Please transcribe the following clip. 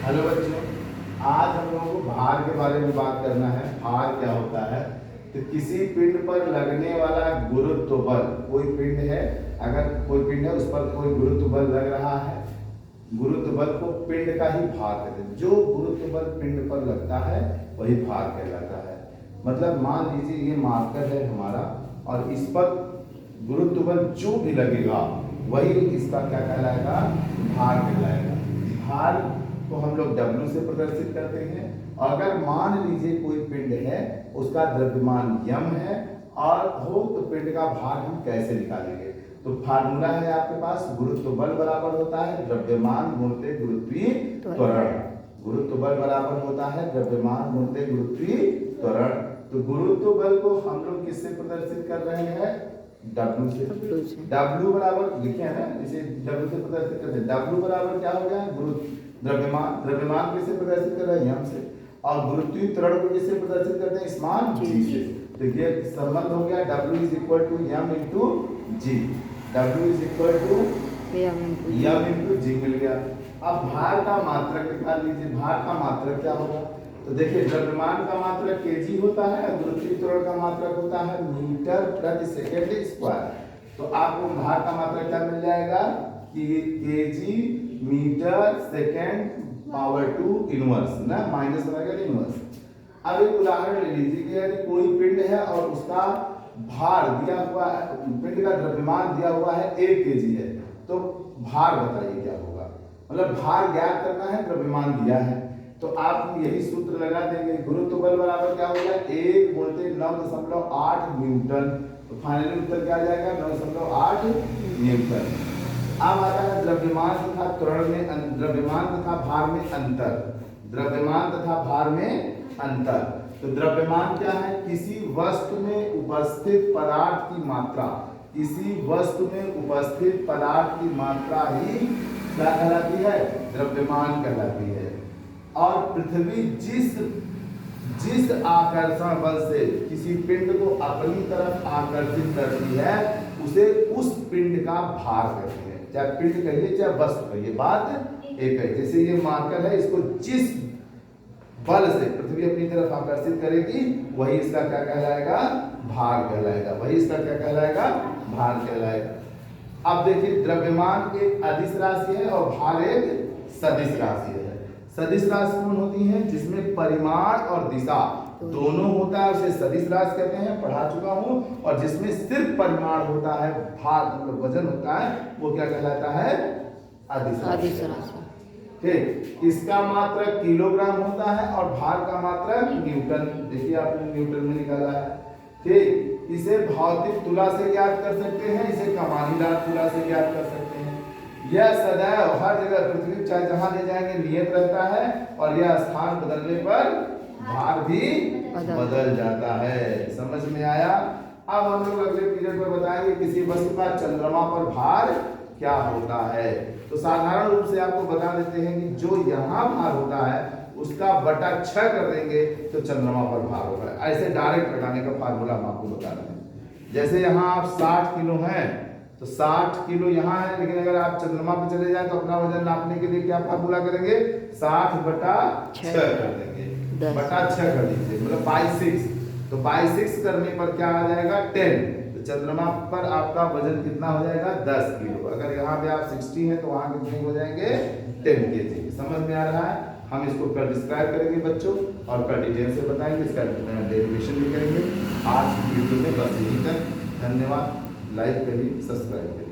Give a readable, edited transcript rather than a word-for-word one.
Hello बच्चों, आज हम लोगों को भार के बारे में बात करना है। भार क्या होता है? तो किसी पिंड पर लगने वाला गुरुत्व बल, कोई पिंड है, अगर कोई पिंड है उस पर कोई गुरुत्व बल लग रहा है, गुरुत्व बल को पिंड का ही भार कहते हैं। जो गुरुत्व बल पिंड पर लगता है वही भार कहलाता है। मतलब मान लीजिए ये मार्कर है हमारा और इस पर गुरुत्व बल जो भी लगेगा वही इसका क्या कहलाएगा? भार कहलाएगा। भार को हम लोग W से प्रदर्शित करते हैं। अगर मान लीजिए कोई पिंड है, उसका द्रव्यमान यम है और हो तो पिंड का भार हम कैसे निकालेंगे? तो फार्मूला है आपके पास, गुरुत्व बल बराबर होता है द्रव्यमान गुणित गुरुत्वीय त्वरण। गुरुत्व बल बराबर होता है द्रव्यमान गुणित गुरुत्वीय त्वरण। तो गुरुत्व बल को हम लोग किससे प्रदर्शित कर रहे हैं? W से। W बराबर लिखे हैं ना, इसे W से प्रदर्शित करते हैं। W बराबर क्या हो गया? द्रव्यमान। द्रव्यमान किससे प्रदर्शित कर रहे हैं? यम से। और गुरुत्वीय त्वरण को किससे प्रदर्शित करते हैं? स्मॉल g से। तो ये संबंध हो गया W is equal to m into g. W is equal to m into g मिल गया। अब भार का मात्रक निकाल लीजिए। भार का मात्रक क्या होगा? तो देखिए, द्रव्यमान का मात्रक केजी होता है, गुरुत्वीय त्वरण का मात्रक होता है मीटर प्रति सेकंड स्क्वायर। तो आपको भार का मात्रक क्या मिल जाएगा कि KG metre second power 2 inverse ना, माइनस रहेगा इनवर्स। अब एक उदाहरण ले लीजिए कि यदि कोई पिंड है और उसका भार दिया हुआ है, पिंड का द्रव्यमान दिया हुआ है 1 केजी है, तो भार बताइए क्या होगा? मतलब भार ज्ञात करना है, द्रव्यमान दिया है, तो आप यही सूत्र लगा देंगे। गुरुत्व बल बराबर क्या होगा? 1 गुणित 9.8 न्यूटन। तो फाइनली उत्तर क्या आ जाएगा? 9.8 न्यूटन। अब आता है द्रव्यमान तथा त्वरण में, द्रव्यमान तथा भार में अंतर। द्रव्यमान तथा भार में अंतर। तो द्रव्यमान क्या है? किसी वस्तु में उपस्थित पदार्थ की मात्रा, किसी वस्तु में उपस्थित पदार्थ की मात्रा ही क्या कहलाती है? द्रव्यमान कहलाती है। और पृथ्वी जिस आकर्षण बल से किसी पिंड को अपनी तरफ आकर्षित करती है उसे उस पिंड का भार कहते हैं। चाहे पिंड कहिए चाहे वस्तु कहिए, बात एक है। जैसे ये मार्कर है, इसको जिस बल से पृथ्वी अपनी तरफ आकर्षित करेगी वही इसका क्या कहलाएगा? भार कहलाएगा। वही इसका क्या कहलाएगा? भार कहलाएगा। अब देखिए, द्रव्यमान एक अदिश राशि है और भार एक सदिश राशि है। सदिश राशि कौन होती है? जिसमें परिमाण और दिशा दोनों होता है उसे सदिश राशि कहते हैं, पढ़ा चुका हूं। और जिसमें सिर्फ परिमाण होता है, भार मतलब वजन होता है, वो क्या कहलाता है? अदिश राशि। ठीक, इसका मात्रक किलोग्राम होता है और भार का मात्रक न्यूटन। देखिए आपने न्यूटन में निकाला है। ठीक, इसे भौतिक तुला से ज्ञात कर सकते हैं, इसे कमानीदार तुला से ज्ञात कर सकते हैं। यह सदैव हर जगह पृथ्वी चाहे जहां ले जाएंगे नियत रहता है और यह स्थान बदलने पर भार भी बदल जाता है। समझ में आया? अब हम लोग अगले पीरियड में बताएंगे किसी वस्तु का चंद्रमा पर भार क्या होता है। तो साधारण रूप से आपको बता देते हैं कि जो यहाँ भार होता है उसका बटा 6 कर देंगे तो चंद्रमा पर भार होगा। ऐसे डायरेक्ट लगाने का फार्मूला हम आपको बता रहे हैं। जैसे यहाँ आप 60 किलो हैं तो 60 किलो यहाँ है, लेकिन अगर आप चंद्रमा पे चले जाए तो अपना वजन नापने के लिए क्या फार्मूला करेंगे? 60 बटा 6 कर देंगे, बटा 6 कर दीजिए, मतलब बाई 6। तो बाई 6 करने पर क्या आ जाएगा? 10। तो चंद्रमा पर आपका वजन कितना हो जाएगा? 10 किलो। अगर यहाँ पे आप 60 हैं तो वहाँ कितने हो जाएंगे? 10 kg। समझ में आ रहा है? हम इसको कल डिस्क्राइब करेंगे बच्चों और कल डिटेल से बताएंगे, इसका डेरिवेशन भी करेंगे। आज की वीडियो में बस यही तक। धन्यवाद। लाइक करिए, सब्सक्राइब करिए।